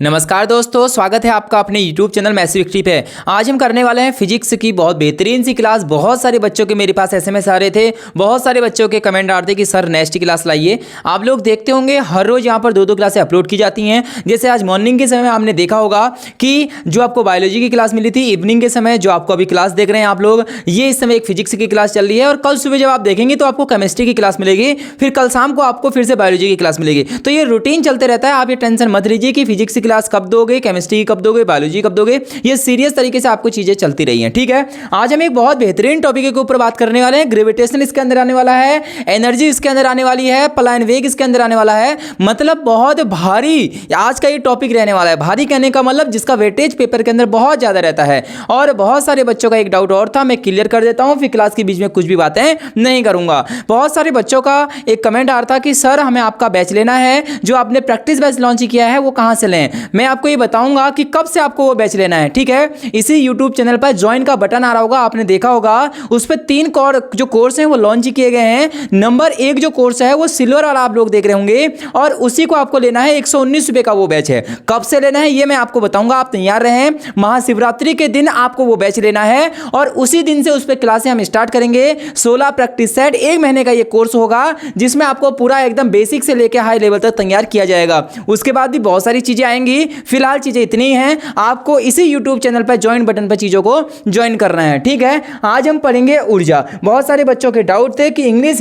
नमस्कार दोस्तों, स्वागत है आपका अपने YouTube चैनल मैसिव एक्टिव पे। आज हम करने वाले हैं फिजिक्स की बहुत बेहतरीन सी क्लास। बहुत सारे बच्चों के मेरे पास SMS आ रहे थे, बहुत सारे बच्चों के कमेंट आ रहे थे कि सर नेक्स्ट क्लास लाइए। आप लोग देखते होंगे हर रोज़ यहाँ पर दो क्लासें अपलोड की जाती हैं। जैसे आज मॉर्निंग के समय आपने देखा होगा कि जो आपको बायोलॉजी की क्लास मिली थी, इवनिंग के समय जो आपको अभी क्लास देख रहे हैं आप लोग, ये इस समय एक फिजिक्स की क्लास चल रही है। और कल सुबह जब आप देखेंगे तो आपको केमिस्ट्री की क्लास मिलेगी, फिर कल शाम को आपको फिर से बायोलॉजी की क्लास मिलेगी। तो ये रूटीन चलते रहता है। आप ये टेंशन मत लीजिए कि फिजिक्स की क्लास कब दोगे, केमिस्ट्री कब दोगे, बायोलॉजी कब दोगे। ये सीरियस तरीके से आपको चीजें चलती रही हैं, ठीक है। आज हम एक बहुत बेहतरीन टॉपिक के ऊपर बात करने वाले हैं। ग्रेविटेशन इसके अंदर आने वाला है, एनर्जी इसके अंदर आने वाली है, पलायन वेग इसके अंदर आने वाला है। मतलब बहुत भारी आज का ये टॉपिक रहने वाला है। भारी कहने का मतलब जिसका वेटेज पेपर के अंदर बहुत ज्यादा रहता है। और बहुत सारे बच्चों का एक डाउट और था, मैं क्लियर कर देता हूं, फिर क्लास के बीच में कुछ भी बातें नहीं करूंगा। बहुत सारे बच्चों का एक कमेंट आ रहा था कि सर हमें आपका बैच लेना है, जो आपने प्रैक्टिस बैच लॉन्च किया है वो कहां से लें। मैं आपको ये बताऊंगा कि कब से आपको वो बैच लेना है, ठीक है। इसी YouTube चैनल पर ज्वाइन का बटन आ रहा होगा, आपने देखा होगा। उस पर 3 जो कोर्स हैं वो लॉन्च किए गए हैं। नंबर 1 जो कोर्स है वो सिल्वर वाला आप लोग देख रहे होंगे, और उसी को आपको लेना है। 119 रुपए का वो बैच है। कब से लेना है ये मैं आपको बताऊंगा, आप तैयार रहें। महाशिवरात्रि के दिन आपको वो बैच लेना है, और उसी दिन से उस पर क्लासें हम स्टार्ट करेंगे। 16 प्रैक्टिस सेट 1 महीने का ये कोर्स होगा, जिसमें आपको पूरा एकदम बेसिक से लेकर हाई लेवल तक तैयार किया जाएगा। उसके बाद भी बहुत सारी चीजें आएंगी, फिलहाल चीजें इतनी हैं। आपको इसी YouTube चैनल पर ज्वाइन बटन पर चीजों को ज्वाइन करना है, ठीक है। आज हम पढ़ेंगे ऊर्जा। बहुत सारे बच्चों के डाउट थे कि इंग्लिश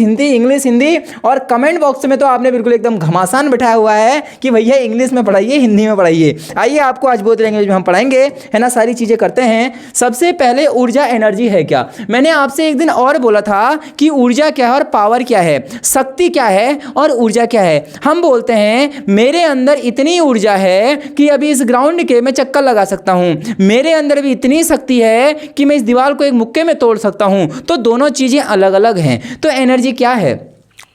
हिंदी, और कमेंट बॉक्स में तो आपने बिल्कुल एकदम घमासान बिठाया हुआ है कि भैया इंग्लिश में पढ़ाइए, हिंदी में पढ़ाइए। आइए आपको आज बोध लैंग्वेज में हम पढ़ाएंगे, है ना। सारी चीजें करते हैं। सबसे पहले ऊर्जा एनर्जी है क्या। मैंने आपसे एक दिन और बोला था कि ऊर्जा क्या है और पावर क्या है, शक्ति क्या है और ऊर्जा क्या है। हम बोलते हैं मेरे अंदर इतनी ऊर्जा है कि अभी इस ग्राउंड के मैं चक्कर लगा सकता हूं। मेरे अंदर भी इतनी शक्ति है कि मैं इस दीवार को एक मुक्के में तोड़ सकता हूं। तो दोनों चीजें अलग अलग हैं। तो एनर्जी क्या है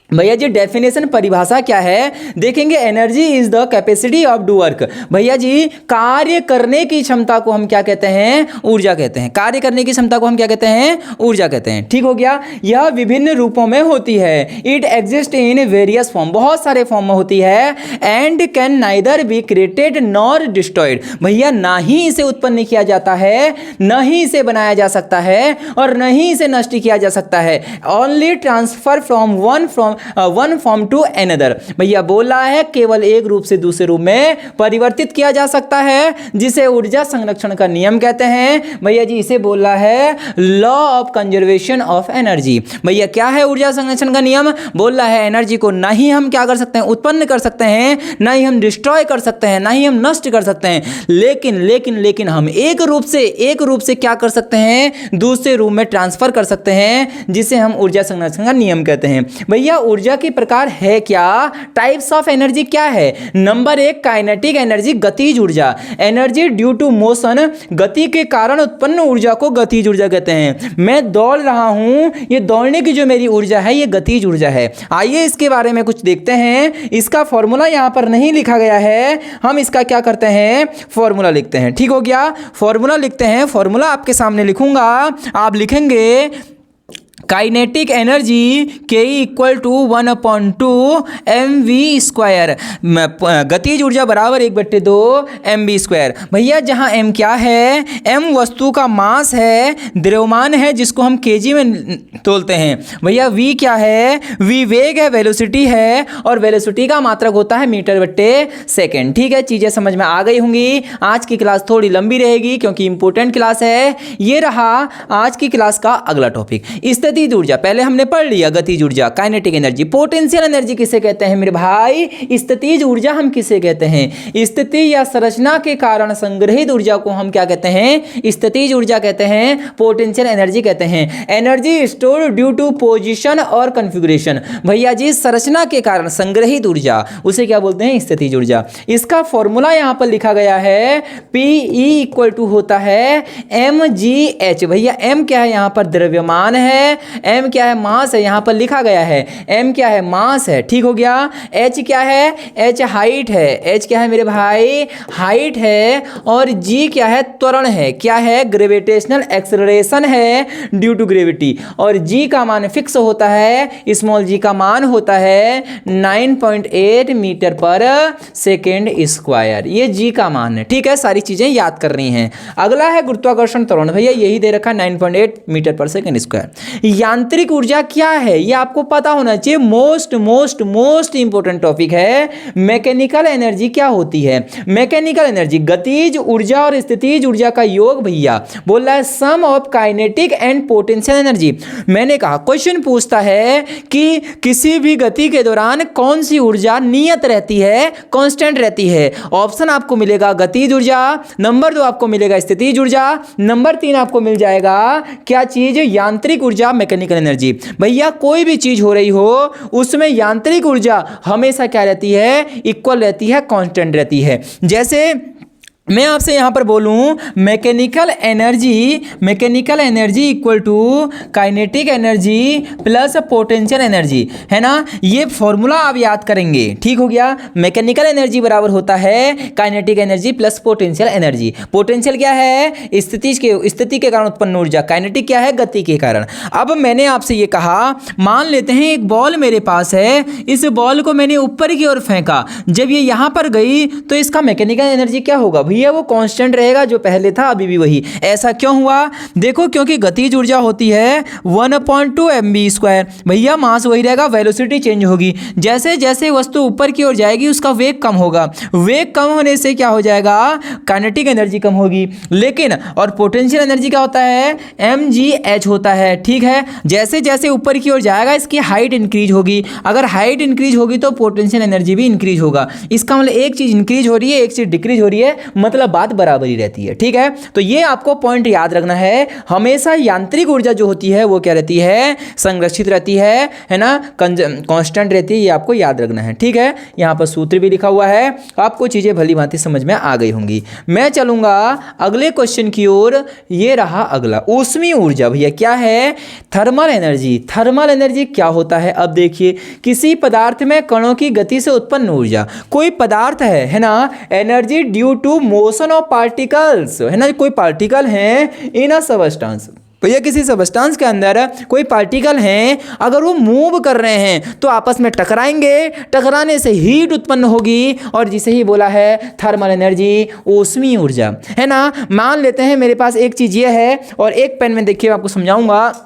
भैया जी, डेफिनेशन परिभाषा क्या है देखेंगे। Energy is the capacity of do work. भैया जी, कार्य करने की क्षमता को हम क्या कहते हैं, ऊर्जा कहते हैं। कार्य करने की क्षमता को हम क्या कहते हैं, ऊर्जा कहते हैं, ठीक हो गया। यह विभिन्न रूपों में होती है। It exist in various form, बहुत सारे फॉर्म में होती है। And can neither be created nor destroyed. भैया ना ही इसे उत्पन्न किया जाता है, न ही इसे बनाया जा सकता है, और न ही इसे नष्ट किया जा सकता है। Only transfer from one form to another. भैया बोल रहा है केवल एक रूप से दूसरे रूप में परिवर्तित किया जा सकता है, जिसे ऊर्जा संरक्षण का नियम कहते हैं। भैया जी इसे बोल रहा है law of conservation of energy. भैया क्या है ऊर्जा संरक्षण का नियम, बोल रहा है एनर्जी को ना ही हम क्या कर सकते हैं, उत्पन्न कर सकते हैं, ना ही हम डिस्ट्रॉय कर सकते हैं, ना ही हम नष्ट कर सकते हैं। लेकिन हम एक रूप से क्या कर सकते हैं, दूसरे रूप में ट्रांसफर कर सकते हैं, जिसे हम ऊर्जा संरक्षण का नियम कहते हैं। भैया ऊर्जा के प्रकार है क्या, टाइप्स ऑफ एनर्जी क्या है। नंबर 1 काइनेटिक एनर्जी, गतिज ऊर्जा। एनर्जी ड्यू टू मोशन, गति के कारण उत्पन्न ऊर्जा को गतिज ऊर्जा कहते हैं। मैं दौड़ रहा हूं, ये दौड़ने की जो मेरी ऊर्जा है ये गतिज ऊर्जा है। आइए इसके बारे में कुछ देखते हैं। इसका फॉर्मूला यहां पर नहीं लिखा गया है, हम इसका क्या करते हैं, फॉर्मूला लिखते हैं, ठीक हो गया। फॉर्मूला लिखते हैं, फॉर्मूला आपके सामने लिखूंगा, आप लिखेंगे काइनेटिक एनर्जी के इक्वल टू 1/2 mv²। गतिज ऊर्जा बराबर 1/2 mv²। भैया जहां m क्या है, m वस्तु का मास है, द्रव्यमान है जिसको हम kg में तोलते हैं। भैया v क्या है, v वेग है, वेलोसिटी है, और वेलोसिटी का मात्रक होता है मीटर/सेकंड। ठीक है, चीजें समझ में आ गई होंगी। आज की क्लास थोड़ी लंबी रहेगी क्योंकि इंपॉर्टेंट क्लास है। ये रहा आज की क्लास का अगला टॉपिक, स्थितिज ऊर्जा। पहले हमने पढ़ लिया गतिज ऊर्जा, काइनेटिक एनर्जी। पोटेंशियल एनर्जी किसे कहते हैं मेरे भाई, स्थितिज ऊर्जा हम किसे कहते हैं। स्थिति या संरचना के कारण संग्रहित ऊर्जा को हम क्या कहते हैं, स्थितिज ऊर्जा कहते हैं, पोटेंशियल एनर्जी कहते हैं। Energy stored due to position और कॉन्फ़िगरेशन। भैया जी संरचना के कारण संग्रहित ऊर्जा उसे क्या बोलते हैं, स्थितिज ऊर्जा। इसका फॉर्मूला यहां पर लिखा गया है, PE = होता है mgh। भैया m क्या है, यहां पर द्रव्यमान है, m क्या है, मास है, यहाँ पर लिखा गया है। m क्या है, मास है, ठीक हो गया। h क्या है, h हाइट है, h क्या है मेरे भाई, हाइट है। और g क्या है, त्वरण है, क्या है, ग्रेविटेशनल एक्सेलरेशन है ड्यू टू ग्रेविटी। और g का मान फिक्स होता है, स्मॉल g का मान होता है 9.8 मीटर पर सेकेंड स्क्वायर, ये g का मान है, ठीक है। सारी चीजें याद कर रही हैं। अगला है गुरुत्वाकर्षण त्वरण, भैया यही दे रखा 9.8 मीटर पर सेकेंड स्क्वायर। यांत्रिक ऊर्जा क्या है, ये आपको पता होना चाहिए, most most most important topic है। मैकेनिकल एनर्जी क्या होती है, मैकेनिकल एनर्जी गतिज ऊर्जा और स्थितिज ऊर्जा का योग, भैया बोल रहा है sum of kinetic and potential energy. मैंने कहा क्वेश्चन पूछता है कि किसी भी गति के दौरान कौन सी ऊर्जा नियत रहती है, कांस्टेंट रहती है। ऑप्शन आपको मिलेगा गतिज ऊर्जा, नंबर 2 आपको मिलेगा स्थितिज ऊर्जा, नंबर 3 आपको मिल जाएगा क्या चीज, यांत्रिक ऊर्जा, मैकेनिकल एनर्जी। भैया कोई भी चीज हो रही हो उसमें यांत्रिक ऊर्जा हमेशा क्या रहती है, इक्वल रहती है, कांस्टेंट रहती है। जैसे मैं आपसे यहां पर बोलूं mechanical energy equal to kinetic energy plus potential energy, है ना, ये फॉर्मूला आप याद करेंगे, ठीक हो गया। मैकेनिकल एनर्जी बराबर होता है kinetic energy plus potential energy. Potential क्या है, स्थिति के कारण उत्पन्न ऊर्जा, काइनेटिक क्या है, गति के कारण। अब मैंने आपसे ये कहा, मान लेते हैं एक बॉल मेरे पास है, इस बॉल को मैंने ऊपर की ओर फेंका, जब ये यहां पर गई तो इसका मैकेनिकल एनर्जी क्या होगा, भैया वो कांस्टेंट रहेगा, जो पहले था अभी भी वही। ऐसा क्यों हुआ, देखो क्योंकि गतिज ऊर्जा होती है 1/2 mv², भैया मास वही रहेगा, वेलोसिटी चेंज होगी। जैसे जैसे वस्तु ऊपर की ओर जाएगी उसका वेग कम होगा, वेग कम होने से क्या हो जाएगा, काइनेटिक एनर्जी कम होगी। लेकिन और पोटेंशियल एनर्जी क्या होता है, mgh होता है, ठीक है। जैसे जैसे ऊपर की ओर जाएगा इसकी हाइट इंक्रीज होगी, अगर हाइट इंक्रीज होगी तो पोटेंशियल एनर्जी भी इंक्रीज होगा। इसका मतलब एक चीज इंक्रीज हो रही है, एक चीज डिक्रीज हो रही है, मतलब बात बराबर ही रहती है, ठीक है। तो ये आपको पॉइंट याद रखना है, हमेशा यांत्रिक ऊर्जा जो होती है वो क्या रहती है, संरक्षित रहती है ना, कांस्टेंट रहती है, ये आपको याद रखना है, ठीक है। यहां पर सूत्र भी लिखा हुआ है, आपको चीजें भली भांति समझ में आ गई होंगी। मैं चलूंगा अगले क्वेश्चन की ओर, ये रहा अगला, ऊष्मीय ऊर्जा। भैया क्या है, थर्मल एनर्जी। थर्मल एनर्जी क्या होता है, अब देखिए, किसी पदार्थ में कणों की गति से उत्पन्न ऊर्जा। कोई पदार्थ है ना, energy due to motion of particles, है ना, कोई पार्टिकल हैं इन अ सबस्टेंस। भैया किसी सबस्टेंस के अंदर कोई पार्टिकल हैं, अगर वो मूव कर रहे हैं तो आपस में टकराएंगे, टकराने से हीट उत्पन्न होगी, और जिसे ही बोला है थर्मल एनर्जी, ऊष्मीय ऊर्जा, है ना। मान लेते हैं मेरे पास एक चीज ये है, और एक पेन में देखिए आपको समझाऊंगा,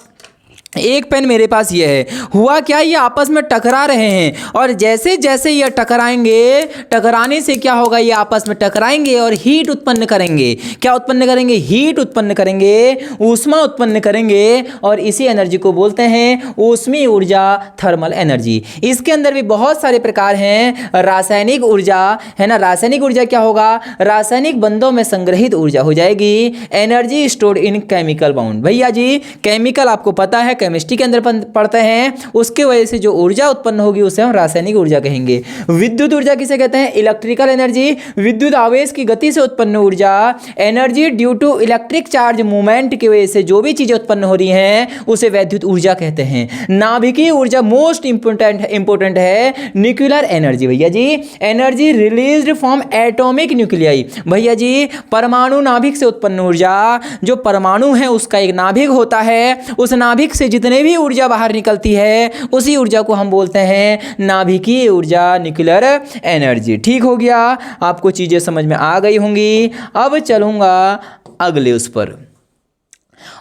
एक पेन मेरे पास ये है, हुआ क्या, ये आपस में टकरा रहे हैं, और जैसे जैसे ये टकराएंगे, टकराने से क्या होगा, ये आपस में टकराएंगे और हीट उत्पन्न करेंगे। क्या उत्पन्न करेंगे, हीट उत्पन्न करेंगे, ऊष्मा उत्पन्न करेंगे, और इसी एनर्जी को बोलते हैं ऊष्मीय ऊर्जा, थर्मल एनर्जी। इसके अंदर भी बहुत सारे प्रकार हैं। रासायनिक ऊर्जा, है ना, रासायनिक ऊर्जा क्या होगा, रासायनिक बंधों में संग्रहित ऊर्जा हो जाएगी। Energy stored in chemical bound, भैया जी केमिकल आपको पता है, केमिस्ट्री के अंदर पढ़ते हैं, उसके वजह से जो ऊर्जा उत्पन्न होगी उसे हम रासायनिक ऊर्जा कहेंगे। विद्युत ऊर्जा किसे कहते हैं, इलेक्ट्रिकल एनर्जी, विद्युत आवेश की गति से उत्पन्न ऊर्जा। Energy due to electric charge movement की वजह से जो भी चीजें उत्पन्न हो रही हैं उसे वैद्युत ऊर्जा कहते हैं। नाभिकीय ऊर्जा मोस्ट इंपोर्टेंट है, न्यूक्लियर एनर्जी। भैया जी energy released from atomic nuclei, भैया जी परमाणु नाभिक से उत्पन्न ऊर्जा, जो परमाणु है उसका एक नाभिक होता है, उस नाभिक से जितने भी ऊर्जा बाहर निकलती है उसी ऊर्जा को हम बोलते हैं नाभिकीय ऊर्जा, न्यूक्लियर एनर्जी। ठीक हो गया, आपको चीजें समझ में आ गई होंगी। अब चलूंगा अगले उस पर,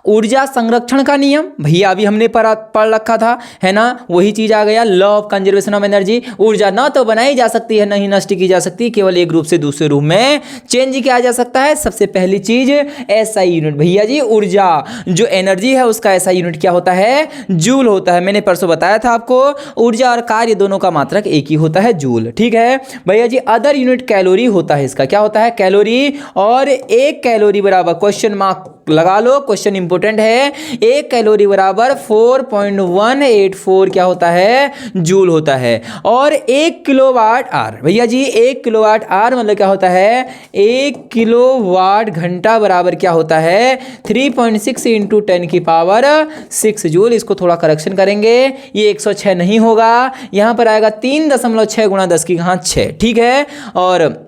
ऊर्जा संरक्षण का नियम। भैया अभी हमने पढ़ रखा था, है ना, वही चीज आ गया, law of conservation of energy. ऊर्जा ना तो बनाई जा सकती है, नहीं नष्ट की जा सकती, केवल एक रूप से दूसरे रूप में चेंज किया जा सकता है। सबसे पहली चीज एसआई यूनिट। भैया जी ऊर्जा जो एनर्जी है उसका एसआई यूनिट क्या होता है, जूल होता है। मैंने परसों बताया था आपको, ऊर्जा और कार्य दोनों का मात्रक एक ही होता है, जूल। ठीक है भैया जी। अदर यूनिट कैलोरी होता है, इसका क्या होता है, कैलोरी। और एक कैलोरी बराबर क्वेश्चन मार्क लगा लो, क्वेश्चन इंपॉर्टेंट है। 1 कैलोरी बराबर 4.184 क्या होता है, जूल होता है। और 1 किलोवाट आर, भैया जी 1 किलोवाट आर मतलब क्या होता है, 1 किलोवाट घंटा बराबर क्या होता है, 3.6 इंटू 10 की पावर 6 जूल। इसको थोड़ा करेक्शन करेंगे, ये 106 नहीं होगा, यहाँ पर आएगा 3.6 गुणा 10 की घात 6, ठीक है। और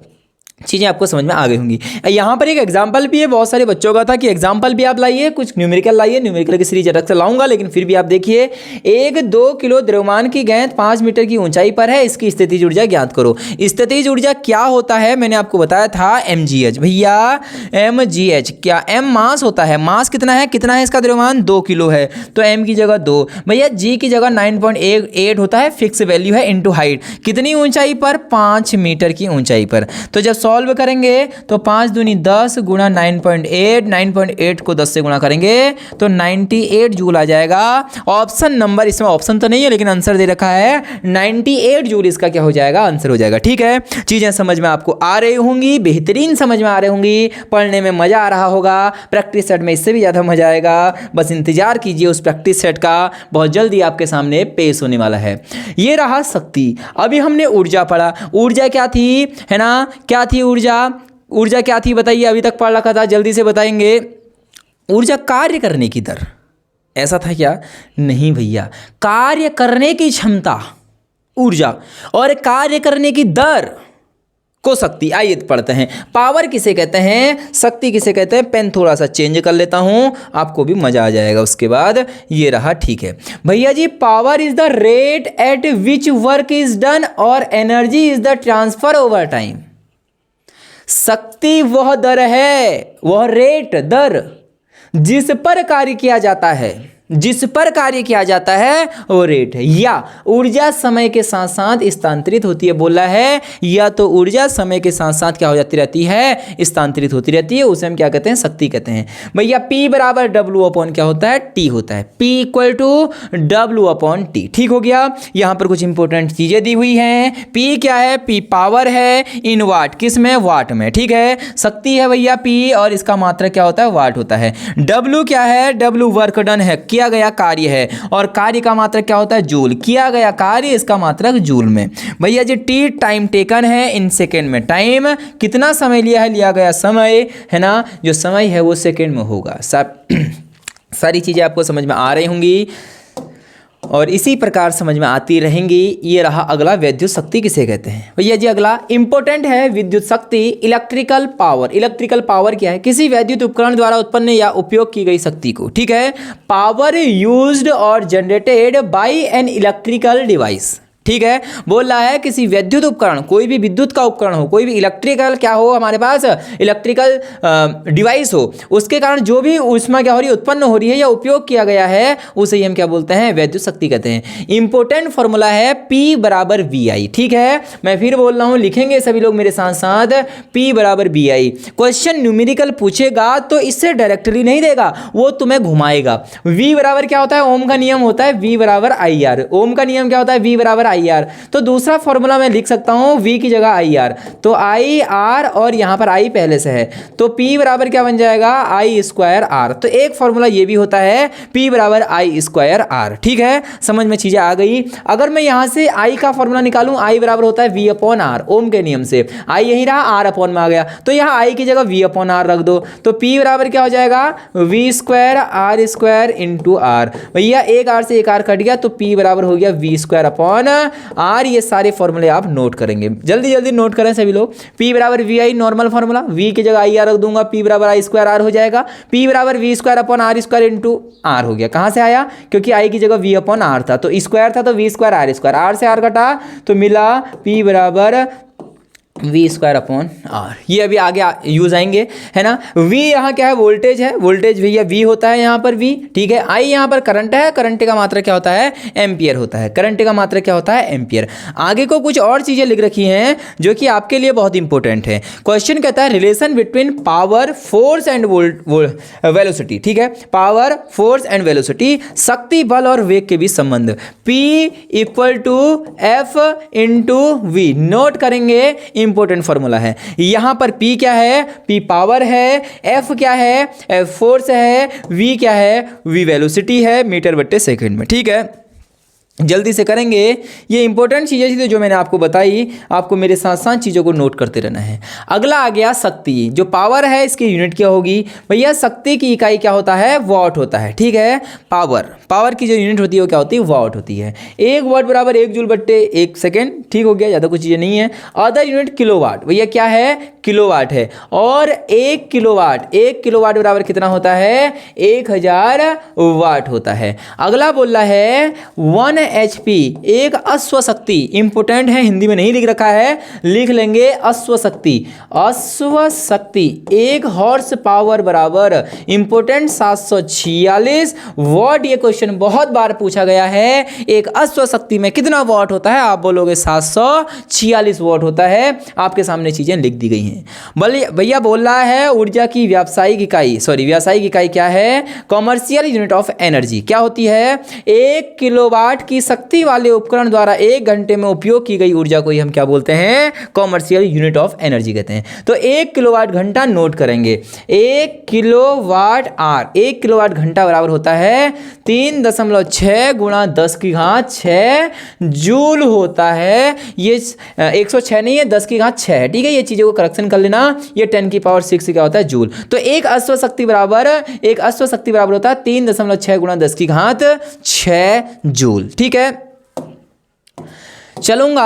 चीज़ें आपको समझ में आ गई होंगी। यहाँ पर एक एग्जाम्पल भी है, बहुत सारे बच्चों का था कि एग्जाम्पल भी आप लाइए, कुछ न्यूमेरिकल लाइए, न्यूमेरिकल की सीरीज अलग से लाऊंगा, लेकिन फिर भी आप देखिए। 1-2 किलो द्रव्यमान की गेंद 5 मीटर की ऊंचाई पर है, इसकी स्थितिज ऊर्जा ज्ञात करो। स्थितिज ऊर्जा क्या होता है, मैंने आपको बताया था mgh। भैया mgh क्या, m मास होता है, मास कितना है इसका द्रव्यमान, 2 किलो है, तो m की जगह 2, भैया g की जगह 9.8 होता है, फिक्स वैल्यू है, इनटू हाइट, कितनी ऊंचाई पर, 5 मीटर की ऊंचाई पर। तो जब सॉल्व करेंगे तो 5 दूनी 10 गुणा 9.8 को 10 से गुणा करेंगे तो 98 जूल आ जाएगा। ऑप्शन नंबर, इसमें ऑप्शन तो नहीं है लेकिन आंसर दे रखा है 98 जूल, इसका क्या हो जाएगा, आंसर हो जाएगा, ठीक है। चीजें समझ में आपको आ रही होंगी, बेहतरीन समझ में आ रही होंगी, पढ़ने में मजा आ रहा होगा। प्रैक्टिस सेट में इससे भी ज्यादा मजा आएगा, बस इंतजार कीजिए उस प्रैक्टिस सेट का, बहुत जल्दी आपके सामने पेश होने वाला है। ये रहा शक्ति। अभी हमने ऊर्जा पढ़ा, ऊर्जा क्या थी, है ना, क्या थी ऊर्जा क्या थी बताइए, अभी तक पढ़ रखा था, जल्दी से बताएंगे। ऊर्जा कार्य करने की दर, ऐसा था क्या, नहीं भैया, कार्य करने की क्षमता ऊर्जा, और कार्य करने की दर को शक्ति। आइए पढ़ते हैं, पावर किसे कहते हैं, शक्ति किसे कहते हैं। पेन थोड़ा सा चेंज कर लेता हूं, आपको भी मजा आ जाएगा उसके बाद। ये रहा, ठीक है भैया जी। Power is the rate at which work is done और energy is the transfer over time. शक्ति वह दर है, वह रेट, दर जिस पर कार्य किया जाता है, जिस पर कार्य किया जाता है वो रेट है। या ऊर्जा समय के साथ साथ स्थानांतरित होती है, बोला है, या तो ऊर्जा समय के साथ साथ क्या हो जाती रहती है, स्थानांतरित होती रहती है, उसे हम क्या कहते हैं, शक्ति कहते हैं। भैया P बराबर W अपॉन क्या होता है, T होता है, P equal to W upon T, ठीक हो गया। यहाँ पर कुछ इंपॉर्टेंट चीजें दी हुई हैं। P क्या है, P पावर है इन वाट, किस में, वाट में, ठीक है। शक्ति है भैया P, और इसका मात्रक क्या होता है, वाट होता है। W क्या है, W वर्क डन है, किया गया कार्य है, और कार्य का मात्रक क्या होता है, जूल, किया गया कार्य, इसका मात्रक जूल में। भैया जी T टाइम टेकन है इन सेकेंड में, टाइम कितना समय लिया है, लिया गया समय, है ना, जो समय है वो सेकेंड में होगा। सारी चीजें आपको समझ में आ रही होंगी और इसी प्रकार समझ में आती रहेंगी। ये रहा अगला, विद्युत शक्ति किसे कहते हैं। भैया जी अगला इंपॉर्टेंट है, विद्युत शक्ति, इलेक्ट्रिकल पावर। इलेक्ट्रिकल पावर क्या है, किसी वैद्युत उपकरण द्वारा उत्पन्न या उपयोग की गई शक्ति को, ठीक है। पावर यूज्ड और generated by an electrical device, ठीक है। बोल रहा है किसी विद्युत उपकरण, कोई भी विद्युत का उपकरण हो, कोई भी इलेक्ट्रिकल क्या हो, हमारे पास इलेक्ट्रिकल डिवाइस हो, उसके कारण जो भी ऊष्मा क्या हो रही है, उत्पन्न हो रही है या उपयोग किया गया है, उसे ही हम क्या बोलते हैं, विद्युत शक्ति कहते हैं। इंपॉर्टेंट फॉर्मूला है P बराबर VI, ठीक है। मैं फिर बोल रहा हूं, लिखेंगे सभी लोग मेरे साथ साथ, P बराबर VI। क्वेश्चन न्यूमेरिकल पूछेगा तो इससे डायरेक्टली नहीं देगा, वो तुम्हें घुमाएगा। V बराबर क्या होता है, ओम का नियम होता है, V बराबर IR। ओम का नियम क्या होता है, V बराबर IR। तो दूसरा फॉर्मूला मैं लिख सकता हूं V की जगह IR, तो IR और यहां पर I पहले से है, तो P बराबर क्या बन जाएगा, I स्क्वायर R। तो एक फॉर्मूला ये भी होता है P बराबर I स्क्वायर R, ठीक है। समझ में चीजें आ गई। अगर मैं यहां से I का फॉर्मूला निकालूं, I बराबर होता है V अपॉन R, ओम के नियम से I यही रहा, R अपॉन में आ गया, तो यहां I की जगह V अपॉन R रख दो, तो P बराबर क्या हो जाएगा, V square R square into R। भैया एक R से एक R कट गया, तो P बराबर हो गया V स्क्वायर अपॉन R। ये सारे फॉर्मूले आप नोट करेंगे, जल्दी जल्दी नोट करें सभी लोग। P बराबर VI नॉर्मल फॉर्मूला, V की जगह IR रख दूंगा, P बराबर I स्क्वायर R हो जाएगा। P बराबर V square upon R square into R हो गया। कहां से आया, क्योंकि I की जगह V अपॉन R था, तो स्क्वायर था तो V square R square, R से R कटा तो मिला P बराबर V स्क्वायर अपॉन R। ये अभी आगे यूज आएंगे, है ना। V यहाँ क्या है, वोल्टेज है, वोल्टेज भैया V होता है यहाँ पर V, ठीक है। I यहाँ पर करंट है, करंट का मात्रा क्या होता है, एम्पियर होता है, करंट का मात्रा क्या होता है, एम्पियर। आगे को कुछ और चीजें लिख रखी हैं जो कि आपके लिए बहुत इंपॉर्टेंट है। क्वेश्चन कहता है relation between power, force and velocity, ठीक है। पावर, फोर्स एंड वेलोसिटी, शक्ति, बल और वेग के बीच संबंध। P equal to F into V, note करेंगे, इंपॉर्टेंट फॉर्मूला है। यहाँ पर P क्या है, P पावर है, F क्या है, F फोर्स है, V क्या है, V वेलोसिटी है मीटर बट्टे सेकंड में। ठीक है, जल्दी से करेंगे। ये इंपॉर्टेंट चीज़ें थी जो मैंने आपको बताई, आपको मेरे साथ साथ चीज़ों को नोट करते रहना है। अगला आ गया शक्ति। जो पावर है इसकी यूनिट क्या होगी भैया, शक्ति की इकाई क्या होता है, वॉट होता है। ठीक है, पावर की जो यूनिट होती है वो क्या होती है, वॉट होती है। 1 वाट बराबर 1 जूल बट्टे 1 सेकेंड। ठीक हो गया, ज़्यादा कुछ चीज़ें नहीं है। अदर यूनिट किलोवाट, भैया क्या है, किलोवाट है। और 1 किलोवाट बराबर कितना होता है, 1000 वाट होता है। अगला बोल रहा है 1 HP, एक अश्वशक्ति। इंपोर्टेंट है, हिंदी में नहीं लिख रखा है, लिख लेंगे अश्वशक्ति। 1 हॉर्स पावर बराबर इंपोर्टेंट 746 वॉट। ये क्वेश्चन बहुत बार पूछा गया है, एक अश्वशक्ति में कितना वॉट होता है, आप बोलोगे 746 वॉट होता है। आपके सामने चीजें लिख दी गई हैं। भैया बोल रहा है ऊर्जा की व्यावसायिक इकाई क्या है, कॉमर्शियल यूनिट ऑफ एनर्जी। क्या होती है, 1 किलोवाट की शक्ति वाले उपकरण द्वारा 1 घंटे में उपयोग की गई ऊर्जा को ही हम क्या बोलते हैं, कॉमर्शियल यूनिट ऑफ एनर्जी कहते हैं। तो 1 किलोवाट घंटा नोट करेंगे। 1 किलोवाट आर, 1 किलोवाट घंटा बराबर होता है 3.6 गुणा 10 की घात 6 जूल होता है। ये 106 नहीं है, 10 की घात 6 है। ठीक है, ये चीज़ों को करेक्शन कर लेना। ये 10 की पावर 6 क्या होता है, जूल। तो एक अश्वशक्ति बराबर होता है 3.6 गुणा 10 की घात 6 जूल। ठीक है, चलूंगा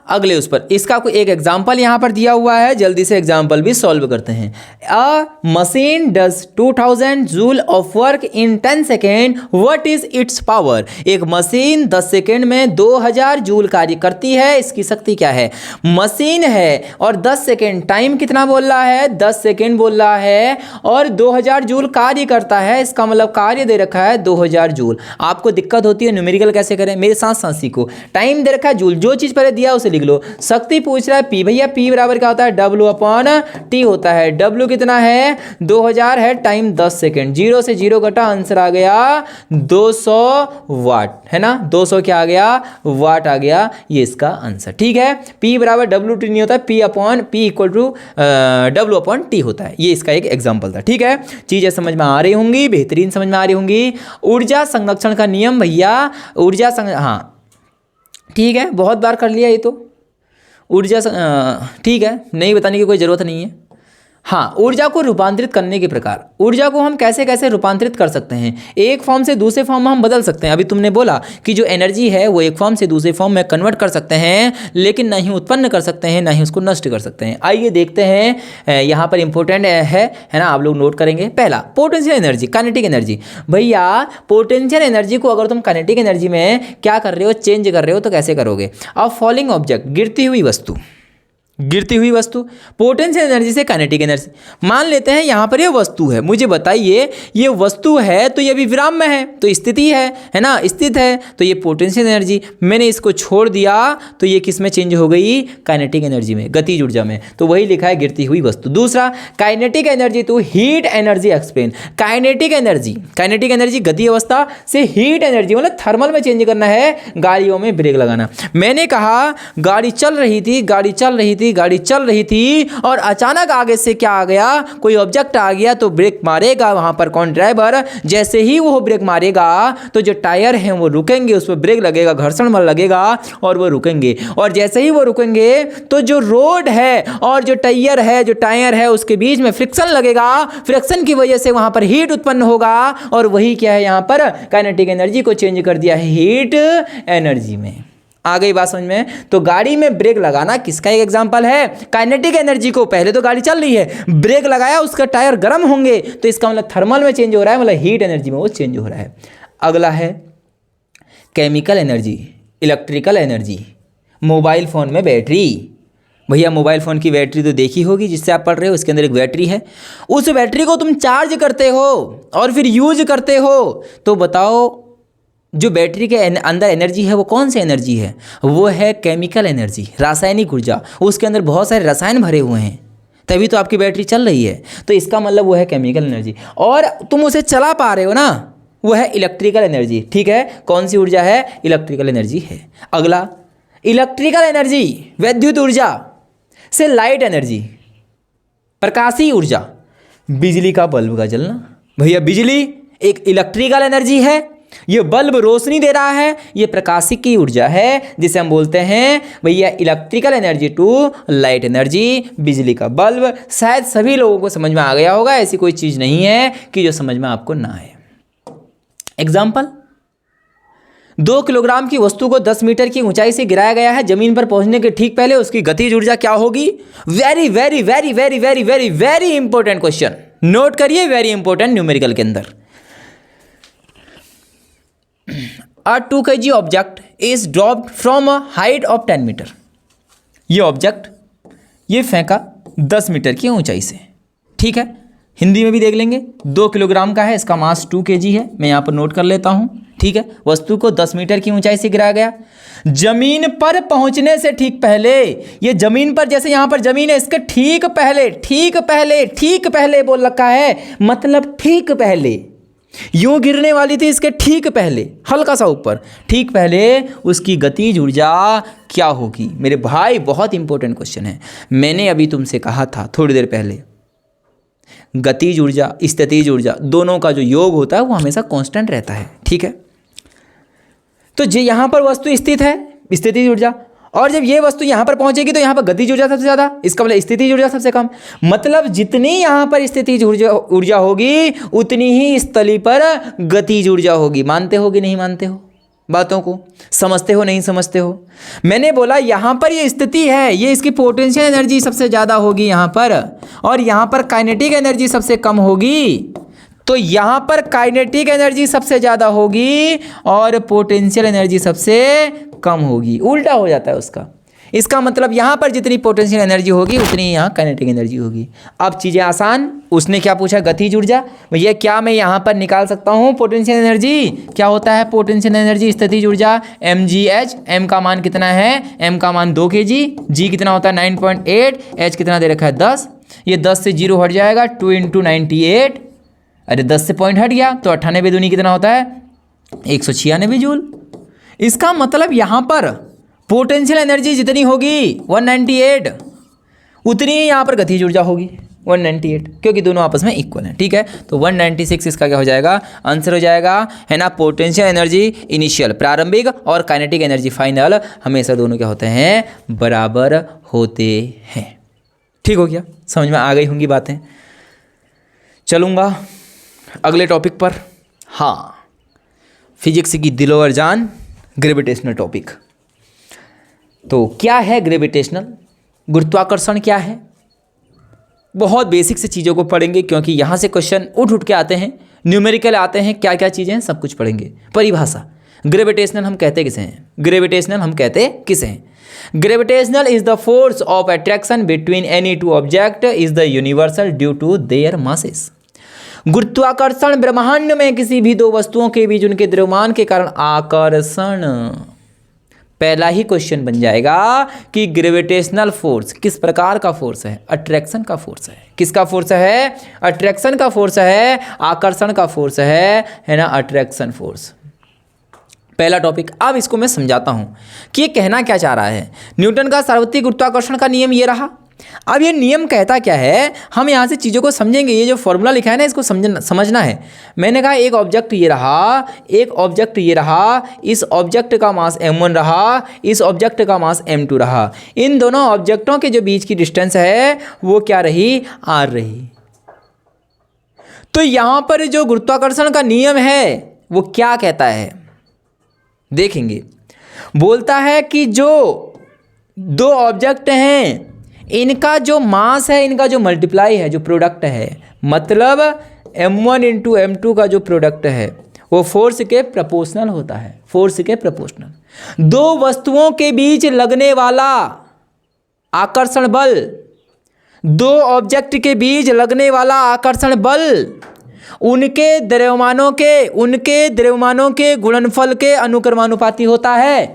अगले उस पर। इसका कोई एक एग्जाम्पल यहां पर दिया हुआ है, जल्दी से एग्जाम्पल भी सॉल्व करते हैं। अ machine does 2000 joule of work in 10 second, what is it's power. एक मशीन 10 सेकेंड में 2000 जूल कार्य करती है, इसकी शक्ति क्या है। मशीन है और 10 सेकेंड, टाइम कितना बोल रहा है, 10 सेकेंड बोल रहा है, और 2000 जूल कार्य करता है। इसका मतलब कार्य दे रखा है 2000 जूल। आपको दिक्कत होती है न्यूमेरिकल कैसे करें, मेरे साथ साथ सीखो। टाइम दे रखा है जूल, जो चीज पहले दिया उसे लिख लो। शक्ति पूछ रहा है P, भैया P बराबर क्या होता है, W/T होता है। W कितना है, 2000 है, टाइम 10 सेकेंड। 0 से 0 घटा, आंसर आ गया 200 वाट, है ना। 200 क्या आ गया, वाट आ गया, ये इसका आंसर। ठीक है, P बराबर WT नहीं होता, P इक्वल टू W/T होता है। ये इसका एक एग्जाम्पल था। ठीक है, चीजें समझ में आ रही होंगी, बेहतरीन समझ में आ रही होंगी। ऊर्जा संरक्षण का नियम भैया, हाँ ठीक है, बहुत बार कर लिया ये तो। ऊर्जा ठीक है, नहीं बताने की कोई ज़रूरत नहीं है। हाँ, ऊर्जा को रूपांतरित करने के प्रकार। ऊर्जा को हम कैसे कैसे रूपांतरित कर सकते हैं, एक फॉर्म से दूसरे फॉर्म में हम बदल सकते हैं। अभी तुमने बोला कि जो एनर्जी है वो एक फॉर्म से दूसरे फॉर्म में कन्वर्ट कर सकते हैं, लेकिन ना ही उत्पन्न कर सकते हैं, ना ही उसको नष्ट कर सकते हैं। आइए देखते हैं, यहाँ पर इंपॉर्टेंट है ना, आप लोग नोट करेंगे। पहला, पोटेंशियल एनर्जी, काइनेटिक एनर्जी। भैया पोटेंशियल एनर्जी को अगर तुम काइनेटिक एनर्जी में क्या कर रहे हो, चेंज कर रहे हो, तो कैसे करोगे। अब फॉलोइंग ऑब्जेक्ट, गिरती हुई वस्तु, पोटेंशियल एनर्जी से काइनेटिक एनर्जी। मान लेते हैं यहाँ पर ये वस्तु है, मुझे बताइए ये वस्तु है तो ये अभी विराम में है, तो स्थिति है ना, स्थित है, तो ये पोटेंशियल एनर्जी। मैंने इसको छोड़ दिया तो ये किस में चेंज हो गई, काइनेटिक एनर्जी में, गतिज ऊर्जा में। तो वही लिखा है गिरती हुई वस्तु। दूसरा, kinetic energy to heat energy explain. Kinetic energy गति अवस्था से हीट एनर्जी मतलब थर्मल में चेंज करना है, गाड़ियों में ब्रेक लगाना। मैंने कहा गाड़ी चल रही थी और अचानक आगे से क्या आ गया, कोई ऑब्जेक्ट आ गया, तो ब्रेक मारेगा वहां पर कौन, ड्राइवर। जैसे ही वो ब्रेक मारेगा तो जो टायर हैं वो रुकेंगे, उस पर ब्रेक लगेगा, घर्षण बल लगेगा और वो रुकेंगे। और जैसे ही वो रुकेंगे तो जो रोड है और जो टायर है उसके बीच में फ्रिक्शन लगेगा, फ्रिक्शन की वजह से वहां पर हीट उत्पन्न होगा, और वही क्या है यहाँ पर, काइनेटिक एनर्जी को चेंज कर दिया है हीट एनर्जी में। आ गई बात समझ में। तो गाड़ी में ब्रेक लगाना किसका एक एग्जांपल है, काइनेटिक एनर्जी को। पहले तो गाड़ी चल रही है, ब्रेक लगाया, उसका टायर गर्म होंगे, तो इसका मतलब थर्मल में चेंज हो रहा है, मतलब हीट एनर्जी में वो चेंज हो रहा है। अगला है chemical energy, electrical energy. Mobile phone में बैटरी, भैया मोबाइल फ़ोन की बैटरी तो देखी होगी जिससे आप पढ़ रहे हो, उसके अंदर एक बैटरी है। उस बैटरी को तुम चार्ज करते हो और फिर यूज करते हो, तो बताओ जो बैटरी के अंदर एनर्जी है वो कौन सी एनर्जी है, वो है केमिकल एनर्जी, रासायनिक ऊर्जा। उसके अंदर बहुत सारे रसायन भरे हुए हैं, तभी तो आपकी बैटरी चल रही है, तो इसका मतलब वो है केमिकल एनर्जी। और तुम उसे चला पा रहे हो ना, वो है इलेक्ट्रिकल एनर्जी। ठीक है, कौन सी ऊर्जा है, इलेक्ट्रिकल एनर्जी है। अगला, इलेक्ट्रिकल एनर्जी, विद्युत ऊर्जा। से लाइट एनर्जी, प्रकाशीय ऊर्जा, बिजली का बल्ब का जलना। भैया बिजली एक इलेक्ट्रिकल एनर्जी है, ये बल्ब रोशनी दे रहा है, ये प्रकाशिक की ऊर्जा है जिसे हम बोलते हैं भैया electrical energy to light energy, बिजली का बल्ब। शायद सभी लोगों को समझ में आ गया होगा, ऐसी कोई चीज़ नहीं है कि जो समझ में आपको ना आए। एग्जाम्पल, 2 किलोग्राम की वस्तु को 10 मीटर की ऊंचाई से गिराया गया है, जमीन पर पहुंचने के ठीक पहले उसकी गतिज ऊर्जा क्या होगी? Very very very very very very very important question, note करिए, वेरी इंपॉर्टेंट न्यूमेरिकल के अंदर। A 2 kg object is dropped from a height of 10 metre. ये ऑब्जेक्ट ये फेंका 10 मीटर की ऊंचाई से, ठीक है। हिंदी में भी देख लेंगे, 2 किलोग्राम का है, इसका मास 2 kg है, मैं यहाँ पर नोट कर लेता हूँ, ठीक है। वस्तु को 10 मीटर की ऊंचाई से गिराया गया, जमीन पर पहुंचने से ठीक पहले, ये जमीन पर, जैसे यहाँ पर जमीन है, इसके ठीक पहले, ठीक पहले, ठीक पहले बोल रखा है, मतलब ठीक पहले, यूं गिरने वाली थी, इसके ठीक पहले, हल्का सा ऊपर, ठीक पहले उसकी गतिज ऊर्जा क्या होगी? मेरे भाई बहुत इंपॉर्टेंट क्वेश्चन है। मैंने अभी तुमसे कहा था थोड़ी देर पहले, गतिज ऊर्जा, स्थितिज ऊर्जा, दोनों का जो योग होता है वो हमेशा कांस्टेंट रहता है, ठीक है। तो जो यहाँ पर वस्तु स्थित है, स्थितिज ऊर्जा, और जब ये वस्तु यहाँ पर पहुंचेगी तो यहाँ पर गतिज ऊर्जा सबसे ज़्यादा, इसका मतलब स्थितिज ऊर्जा सबसे कम। मतलब जितनी यहाँ पर स्थितिज ऊर्जा होगी उतनी ही इस तली पर गतिज ऊर्जा होगी। मानते हो कि नहीं मानते हो? बातों को समझते हो नहीं समझते हो? मैंने बोला यहाँ पर ये स्थिति है, ये इसकी पोटेंशियल एनर्जी सबसे ज़्यादा होगी यहाँ पर, और यहाँ पर काइनेटिक एनर्जी सबसे कम होगी। तो यहाँ पर काइनेटिक एनर्जी सबसे ज़्यादा होगी और पोटेंशियल एनर्जी सबसे कम होगी, उल्टा हो जाता है उसका। इसका मतलब यहाँ पर जितनी पोटेंशियल एनर्जी होगी उतनी यहाँ काइनेटिक एनर्जी होगी। अब चीज़ें आसान, उसने क्या पूछा? गतिज ऊर्जा। भैया क्या मैं यहाँ पर निकाल सकता हूँ पोटेंशियल एनर्जी? क्या होता है पोटेंशियल एनर्जी? स्थितिज ऊर्जा mgh, m का मान कितना है? m का मान 2 kg, g कितना होता है 9.8, h कितना दे रखा है 10, ये 10 से 0 हट जाएगा, 2 × 98, अरे 10 से पॉइंट हट गया तो 98 दूनी कितना होता है? 196 जूल। इसका मतलब यहाँ पर पोटेंशियल एनर्जी जितनी होगी 198, उतनी ही यहाँ पर गतिज ऊर्जा होगी 198, क्योंकि दोनों आपस में इक्वल हैं, ठीक है। तो 196 इसका क्या हो जाएगा? आंसर हो जाएगा, है ना। पोटेंशियल एनर्जी इनिशियल, प्रारंभिक, और काइनेटिक एनर्जी फाइनल, हमेशा दोनों क्या होते हैं? बराबर होते हैं। ठीक हो गया? समझ में आ गई होंगी बातें। चलूँगा अगले टॉपिक पर। हाँ, फिजिक्स की दिलोवर जान, ग्रेविटेशनल टॉपिक। तो क्या है ग्रेविटेशनल? गुरुत्वाकर्षण क्या है? बहुत बेसिक से चीज़ों को पढ़ेंगे, क्योंकि यहाँ से क्वेश्चन उठ के आते हैं, न्यूमेरिकल आते हैं, क्या क्या चीज़ें हैं सब कुछ पढ़ेंगे। परिभाषा, ग्रेविटेशनल हम कहते किसे हैं? ग्रेविटेशनल हम कहते किसे हैं? Gravitational is the force of attraction between any two object is the universal due to their masses. गुरुत्वाकर्षण ब्रह्मांड में किसी भी दो वस्तुओं के बीच उनके द्रव्यमान के कारण आकर्षण। पहला ही क्वेश्चन बन जाएगा कि ग्रेविटेशनल फोर्स किस प्रकार का फोर्स है? अट्रैक्शन का फोर्स है। किसका फोर्स है? अट्रैक्शन का फोर्स है, आकर्षण का फोर्स है ना, अट्रैक्शन फोर्स। पहला टॉपिक। अब इसको मैं समझाता हूं कि ये कहना क्या चाह रहा है। न्यूटन का सार्वत्रिक गुरुत्वाकर्षण का नियम ये रहा। अब ये नियम कहता क्या है, हम यहाँ से चीज़ों को समझेंगे। ये जो फॉर्मूला लिखा है ना, इसको समझना है। मैंने कहा एक ऑब्जेक्ट ये रहा, एक ऑब्जेक्ट ये रहा, इस ऑब्जेक्ट का मास m1 रहा, इस ऑब्जेक्ट का मास m2 रहा। इन दोनों ऑब्जेक्टों के जो बीच की डिस्टेंस है वो क्या रही? r रही। तो यहाँ पर जो गुरुत्वाकर्षण का नियम है वो क्या कहता है देखेंगे। बोलता है कि जो दो ऑब्जेक्ट हैं इनका जो मास है, इनका जो मल्टीप्लाई है, जो प्रोडक्ट है, मतलब m1 × m2 का जो प्रोडक्ट है वो फोर्स के प्रोपोर्शनल होता है। फोर्स के प्रोपोर्शनल। दो वस्तुओं के बीच लगने वाला आकर्षण बल, दो ऑब्जेक्ट के बीच लगने वाला आकर्षण बल उनके द्रव्यमानों के गुणनफल के अनुक्रमानुपाती होता है।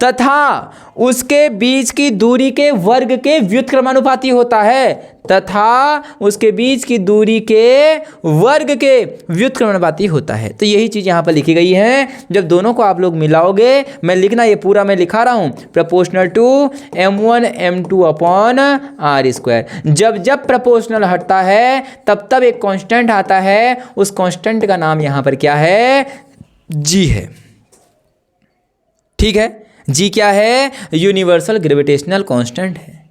तथा उसके बीच की दूरी के वर्ग के व्युत्क्रमानुपाती होता है, तथा उसके बीच की दूरी के वर्ग के व्युत्क्रमानुपाती होता है। तो यही चीज़ यहाँ पर लिखी गई है। जब दोनों को आप लोग मिलाओगे, मैं लिखना ये पूरा मैं लिखा रहा हूँ, proportional to m1 m2 upon are square. जब जब प्रोपोर्शनल हटता है तब तब एक कांस्टेंट आता है, उस कांस्टेंट का नाम यहाँ पर क्या है, जी है। ठीक है, जी क्या है, यूनिवर्सल ग्रेविटेशनल कांस्टेंट है,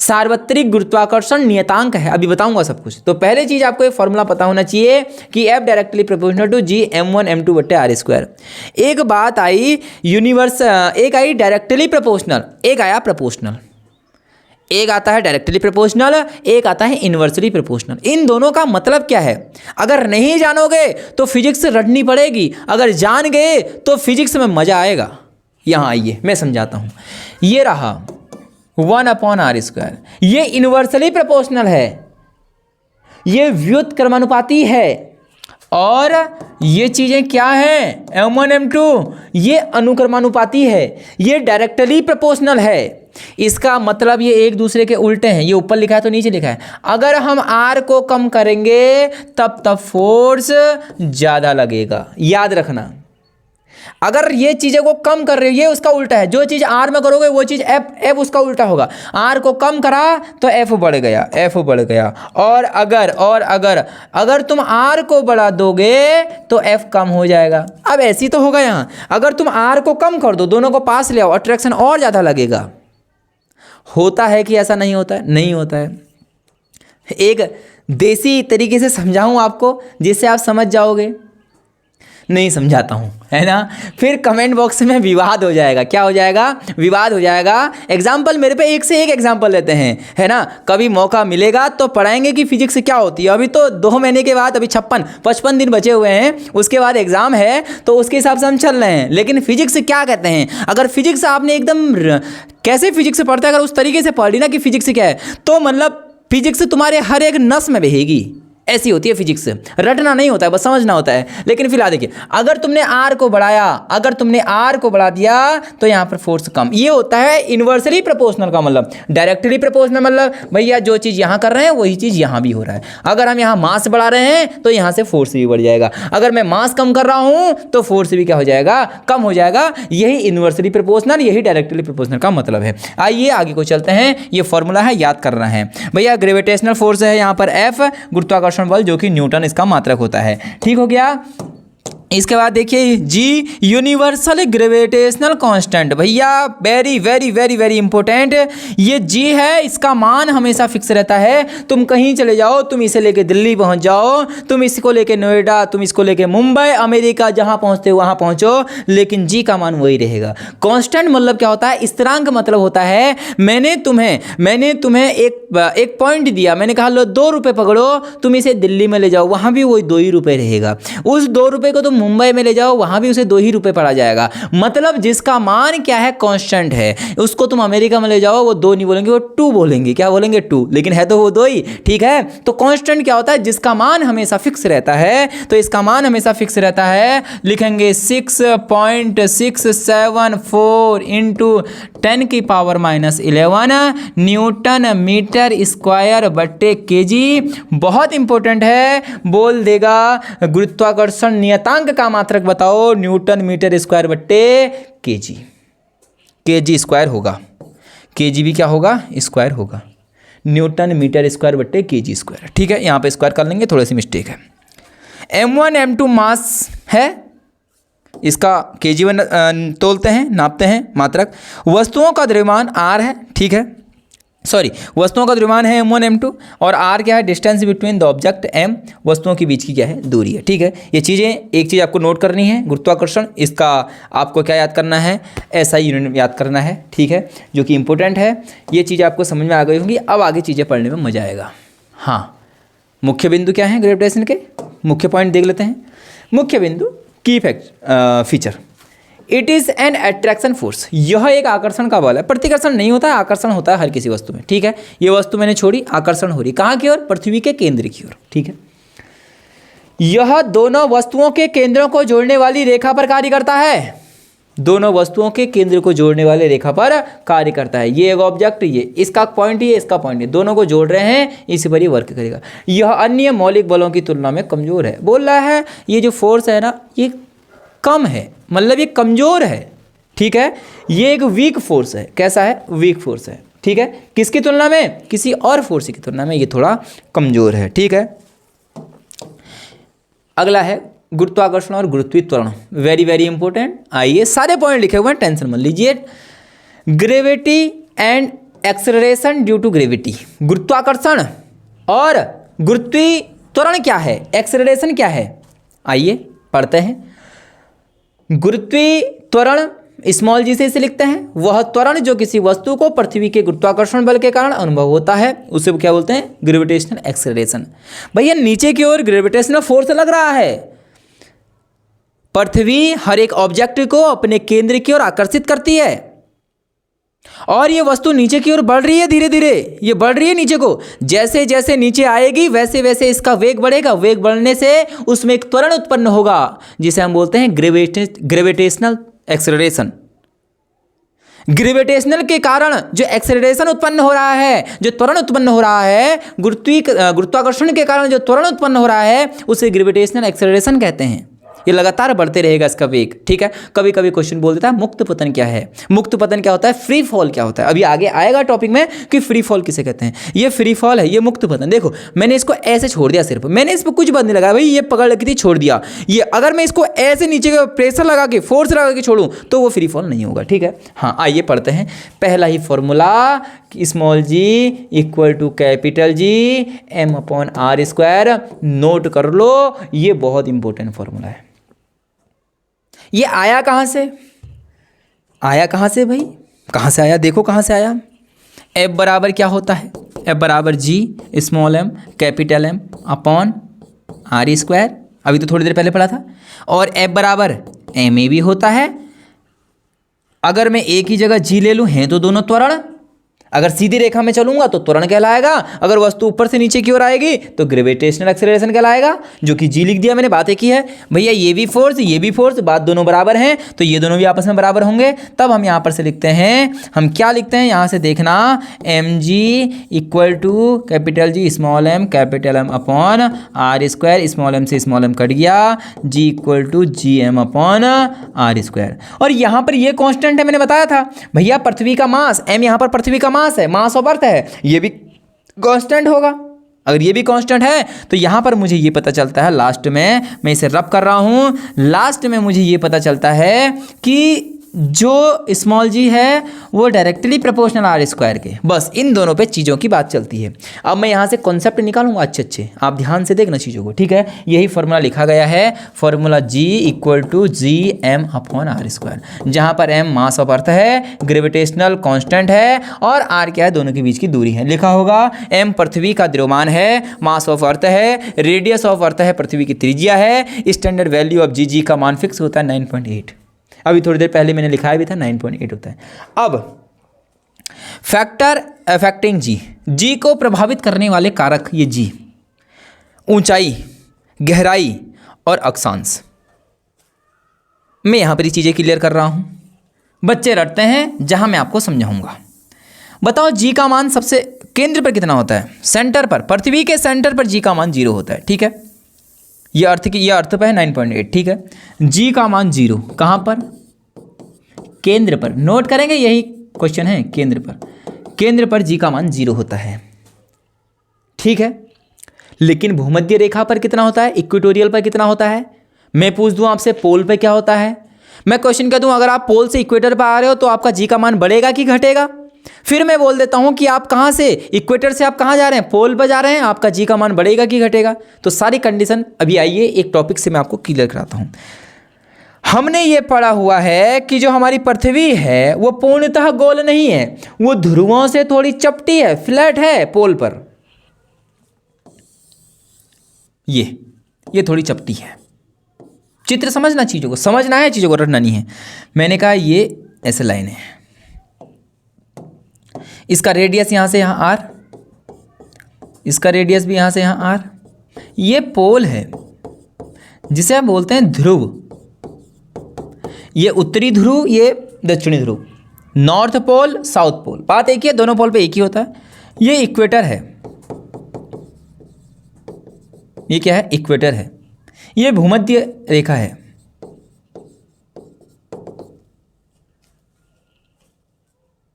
सार्वत्रिक गुरुत्वाकर्षण नियतांक है। अभी बताऊंगा सब कुछ। तो पहले चीज आपको एक फॉर्मूला पता होना चाहिए कि F directly proportional to G m1 m2 बट्टे आर स्क्वायर। एक बात आई एक आई डायरेक्टली प्रोपोर्शनल, एक आया प्रोपोर्शनल। एक आता है डायरेक्टली प्रोपोर्शनल, एक आता है इन्वर्सली प्रोपोर्शनल। इन दोनों का मतलब क्या है, अगर नहीं जानोगे तो फिजिक्स रटनी पड़ेगी, अगर जान गए तो फिजिक्स में मजा आएगा। यहाँ आइए मैं समझाता हूँ। ये रहा 1 अपॉन आर स्क्वायर, ये इन्वर्सली प्रोपोर्शनल है, ये व्युत्क्रमानुपाती है, और ये चीज़ें क्या हैं, m1 m2, ये अनुक्रमानुपाती है, ये डायरेक्टली प्रोपोर्शनल है। इसका मतलब ये एक दूसरे के उल्टे हैं। ये ऊपर लिखा है तो नीचे लिखा है। अगर हम R को कम करेंगे तब फोर्स ज़्यादा लगेगा, याद रखना। अगर ये चीज़ें को कम कर रही है, ये उसका उल्टा है। जो चीज़ R में करोगे वो चीज़ F उसका उल्टा होगा। R को कम करा तो F बढ़ गया, F बढ़ गया। और अगर तुम R को बढ़ा दोगे तो F कम हो जाएगा। अब ऐसी तो होगा यहाँ, अगर तुम R को कम कर दो, दोनों को पास ले आओ, अट्रैक्शन और ज़्यादा लगेगा। होता है कि ऐसा नहीं होता है? नहीं होता है। एक देसी तरीके से समझाऊँ आपको जिससे आप समझ जाओगे? नहीं समझाता हूँ, है ना, फिर कमेंट बॉक्स में विवाद हो जाएगा। क्या हो जाएगा? विवाद हो जाएगा। एग्जाम्पल मेरे पे एक से एक एग्जाम्पल लेते हैं, है ना। कभी मौका मिलेगा तो पढ़ाएंगे कि फिजिक्स क्या होती है। अभी तो 2 महीने के बाद, अभी 55 दिन बचे हुए हैं, उसके बाद एग्जाम है, तो उसके हिसाब से हम चल रहे हैं। लेकिन फिजिक्स क्या कहते हैं, अगर फिजिक्स आपने एकदम कैसे फिजिक्स पढ़ते हैं, अगर उस तरीके से पढ़ ली ना कि फिजिक्स क्या है, तो मतलब फिजिक्स तुम्हारे हर एक नस में बहेगी। ऐसी होती है फिजिक्स। रटना नहीं होता है, बस समझना होता है। लेकिन फिलहाल देखिए, अगर तुमने R को बढ़ाया, अगर तुमने R को बढ़ा दिया तो यहाँ पर फोर्स कम। ये होता है इन्वर्सली प्रोपोर्शनल का मतलब। डायरेक्टली प्रोपोर्शनल मतलब भैया जो चीज़ यहाँ कर रहे हैं वही चीज़ यहाँ भी हो रहा है। अगर हम यहाँ मास बढ़ा रहे हैं तो यहाँ से फोर्स भी बढ़ जाएगा। अगर मैं मास कम कर रहा हूँ तो फोर्स भी क्या हो जाएगा? कम हो जाएगा। यही इन्वर्सली प्रोपोर्शनल, यही डायरेक्टली प्रोपोर्शनल का मतलब है। आइए आगे को चलते हैं। ये फॉर्मूला है, याद करना है भैया। ग्रेविटेशनल फोर्स है यहाँ पर F, गुरुत्वाकर्षण बल जो कि न्यूटन इसका मात्रक होता है। ठीक हो गया। इसके बाद देखिए जी, यूनिवर्सल ग्रेविटेशनल कांस्टेंट। भैया very very very very important. ये जी है, इसका मान हमेशा फिक्स रहता है। तुम कहीं चले जाओ, तुम इसे लेके दिल्ली पहुंच जाओ, तुम इसको लेके नोएडा, तुम इसको लेके मुंबई, अमेरिका, जहां पहुंचते हो वहां पहुंचो, लेकिन जी का मान वही रहेगा। कांस्टेंट मतलब क्या होता है? स्थिरांक मतलब होता है मैंने तुम्हें एक पॉइंट दिया, मैंने कहा लो 2 रुपये पकड़ो, तुम इसे दिल्ली में ले जाओ, वहां भी वही 2 ही रुपये रहेगा। उस 2 रुपये को तुम मुंबई में ले जाओ, वहां भी उसे 2 ही रुपये पड़ा जाएगा। मतलब जिसका मान क्या है? कांस्टेंट है। उसको तुम अमेरिका में ले जाओ, वो 2 नहीं बोलेंगे, वो 2 बोलेंगे। क्या बोलेंगे? 2। लेकिन है तो वो 2 ही। ठीक है। तो कांस्टेंट क्या होता है? जिसका मान हमेशा फिक्स रहता है। तो इसका मान हमेशा फिक्स रहता है, लिखेंगे 6.674 इंटू 10 की पावर -11 न्यूटन मीटर स्क्वायर बट्टे केजी। बहुत इंपॉर्टेंट है, बोल देगा गुरुत्वाकर्षण नियतांक का मात्रक बताओ, न्यूटन मीटर स्क्वायर बट्टे केजी। केजी स्क्वायर होगा, केजी भी क्या होगा? स्क्वायर होगा। न्यूटन मीटर स्क्वायर बट्टे केजी स्क्वायर। ठीक है, यहाँ पे स्क्वायर कर लेंगे, थोड़ी सी मिस्टेक है। m1 m2 मास है, इसका केजी में तोलते हैं, नापते हैं मात्रक। वस्तुओं का द्रव्यमान r है। ठीक है, सॉरी, वस्तुओं का द्रव्यमान है m1 m2 और r क्या है? Distance between the object m, वस्तुओं के बीच की क्या है? दूरी है। ठीक है, ये चीज़ें, एक चीज़ आपको नोट करनी है, गुरुत्वाकर्षण, इसका आपको क्या याद करना है? SI यूनिट याद करना है। ठीक है, जो कि इंपॉर्टेंट है। ये चीज़ें आपको समझ में आ गई होंगी। अब आगे चीज़ें पढ़ने में मजा आएगा। हाँ, मुख्य बिंदु क्या है ग्रेविटेशन के? मुख्य पॉइंट देख लेते हैं। मुख्य बिंदु, की feature, it is an attraction force. यह एक आकर्षण का बल है। प्रतिकर्षण नहीं होता है, आकर्षण होता है हर किसी वस्तु में। ठीक है, ये वस्तु मैंने छोड़ी, आकर्षण हो रही कहाँ की ओर? पृथ्वी के केंद्र की ओर। ठीक है, यह दोनों वस्तुओं के केंद्रों को जोड़ने वाली रेखा पर कार्य करता है। दोनों वस्तुओं के केंद्र को जोड़ने वाले रेखा पर कार्य करता है। ये एक ऑब्जेक्ट, ये इसका पॉइंट, ये इसका पॉइंट, दोनों को जोड़ रहे हैं, इसी पर ये वर्क करेगा। यह अन्य मौलिक बलों की तुलना में कमजोर है। बोल रहा है ये जो फोर्स है ना, ये कम है, मतलब ये कमजोर है। ठीक है, ये एक वीक फोर्स है। कैसा है? वीक फोर्स है। ठीक है, किसकी तुलना में? किसी और फोर्स की तुलना में ये थोड़ा कमजोर है। ठीक है, अगला है गुरुत्वाकर्षण और गुरुत्वीय त्वरण। Very very important. आइए, सारे पॉइंट लिखे हुए हैं, टेंशन मत लीजिए। Gravity and acceleration due to gravity. गुरुत्वाकर्षण और गुरुत्वीय त्वरण क्या है, एक्सेलरेशन क्या है? आइए पढ़ते हैं। गुरुत्वीय त्वरण स्मॉल जी से इसे लिखते हैं। वह त्वरण जो किसी वस्तु को पृथ्वी के गुरुत्वाकर्षण बल के कारण अनुभव होता है, उसे क्या बोलते हैं? Gravitational acceleration. भैया नीचे की ओर ग्रेविटेशनल फोर्स लग रहा है। पृथ्वी हर एक ऑब्जेक्ट को अपने केंद्र की ओर आकर्षित करती है और ये वस्तु नीचे की ओर बढ़ रही है, धीरे धीरे ये बढ़ रही है नीचे को। जैसे जैसे नीचे आएगी वैसे वैसे इसका वेग बढ़ेगा। वेग बढ़ने से उसमें एक त्वरण उत्पन्न होगा जिसे हम बोलते हैं ग्रेविटेशनल एक्सेलरेशन। ग्रेविटेशनल के कारण जो एक्सेलरेशन उत्पन्न हो रहा है, जो त्वरण उत्पन्न हो रहा है, गुरुत्वाकर्षण के कारण जो त्वरण उत्पन्न हो रहा है, उसे ग्रेविटेशनल एक्सेलरेशन कहते हैं। ये लगातार बढ़ते रहेगा इसका वेग। ठीक है, कभी कभी क्वेश्चन बोल देता है मुक्त पतन क्या है। मुक्त पतन क्या होता है? फ्री फॉल क्या होता है? अभी आगे आएगा टॉपिक में कि फ्री फॉल किसे कहते हैं। ये फ्री फॉल है, ये मुक्त पतन। देखो मैंने इसको ऐसे छोड़ दिया, सिर्फ मैंने इस पर कुछ बात नहीं लगाया भाई, ये पकड़ रखी थी, छोड़ दिया। ये अगर मैं इसको ऐसे नीचे का प्रेशर लगा के, फोर्स लगा के छोड़ूं तो वो फ्री फॉल नहीं होगा। ठीक है, हाँ आइए पढ़ते हैं। पहला ही formula, small G equal to capital G M upon are square. Note कर लो, ये बहुत इंपॉर्टेंट फॉर्मूला है। ये आया कहाँ से? आया कहाँ से भाई? कहाँ से आया? देखो कहाँ से आया। F बराबर क्या होता है? F बराबर G small M capital M upon are square. अभी तो थोड़ी देर पहले पढ़ा था। और F बराबर एम ए भी होता है। अगर मैं एक ही जगह जी ले लूँ, हैं तो दोनों त्वरण। अगर सीधी रेखा में चलूंगा तो त्वरण कहलाएगा, अगर वस्तु ऊपर से नीचे की ओर आएगी तो ग्रेविटेशनल एक्सेलरेशन कहलाएगा, जो कि जी लिख दिया मैंने, बात एक ही है। भैया ये भी फोर्स, ये भी फोर्स, बात दोनों बराबर हैं तो ये दोनों भी आपस में बराबर होंगे। तब हम यहाँ पर से लिखते हैं, हम क्या लिखते हैं यहाँ से देखना, M G equal to capital G small M capital M upon are square. Small M से स्मॉल एम कट गया, G equal to G M upon are square. और यहाँ पर ये कॉन्स्टेंट है, मैंने बताया था भैया पृथ्वी का मास, एम यहाँ पर पृथ्वी का मास है, मास ऑफ अर्थ है, ये भी कांस्टेंट होगा। अगर ये भी कांस्टेंट है तो यहां पर मुझे ये पता चलता है, लास्ट में मैं इसे रब कर रहा हूं, लास्ट में मुझे ये पता चलता है कि जो स्मॉल जी है वो डायरेक्टली प्रोपोर्शनल आर स्क्वायर के। बस इन दोनों पे चीज़ों की बात चलती है। अब मैं यहाँ से कॉन्सेप्ट निकालूंगा अच्छे अच्छे, आप ध्यान से देखना चीज़ों को। ठीक है, यही फॉर्मूला लिखा गया है, formula g equal to G M upon are square, जहाँ पर एम मास ऑफ अर्थ है, ग्रेविटेशनल कांस्टेंट है, और आर क्या है? दोनों के बीच की दूरी है। लिखा होगा एम पृथ्वी का द्रव्यमान है, मास ऑफ अर्थ है, रेडियस ऑफ अर्थ है, पृथ्वी की त्रिज्या है, स्टैंडर्ड वैल्यू ऑफ जी, जी का मान फिक्स होता है 9.8। अभी थोड़ी देर पहले मैंने लिखाया भी था 9.8 होता है। अब फैक्टर अफेक्टिंग जी, जी को प्रभावित करने वाले कारक, ये जी ऊंचाई, गहराई और अक्षांश। मैं यहां पर ये चीजें क्लियर कर रहा हूं, बच्चे रटते हैं, जहां मैं आपको समझाऊंगा। बताओ जी का मान सबसे केंद्र पर कितना होता है? सेंटर पर, पृथ्वी के सेंटर पर जी का मान 0 होता है। ठीक है, ये अर्थ पे है 9.8। ठीक है, जी का मान 0 कहाँ पर? केंद्र पर। नोट करेंगे, यही क्वेश्चन है, केंद्र पर जी का मान 0 होता है। ठीक है, लेकिन भूमध्य रेखा पर कितना होता है? इक्वेटोरियल पर कितना होता है? मैं पूछ दूं आपसे पोल पे क्या होता है? मैं क्वेश्चन कर दूं, अगर आप पोल से इक्वेटर पर आ रहे हो तो आपका जी का मान बढ़ेगा कि घटेगा? फिर मैं बोल देता हूं कि आप कहां से, इक्वेटर से आप कहां जा रहे हैं? पोल पर जा रहे हैं, आपका जी का मान बढ़ेगा कि घटेगा? तो सारी कंडीशन अभी आइए एक टॉपिक से मैं आपको क्लियर कराता हूं। हमने ये पढ़ा हुआ है कि जो हमारी पृथ्वी है वो पूर्णतः गोल नहीं है, वो ध्रुवों से थोड़ी चपटी है, फ्लैट है पोल पर। ये थोड़ी चपटी है। चित्र समझना, चीजों को समझना है, चीजों को रटना नहीं है। मैंने कहा ये ऐसे लाइन है, इसका रेडियस यहां से यहां आर, इसका रेडियस भी यहां से यहां आर। ये पोल है जिसे हम बोलते हैं ध्रुव। ये उत्तरी ध्रुव, ये दक्षिणी ध्रुव, नॉर्थ पोल साउथ पोल, बात एक ही है, दोनों पोल पे एक ही होता है। ये इक्वेटर है, ये क्या है, इक्वेटर है। ये भूमध्य रेखा है,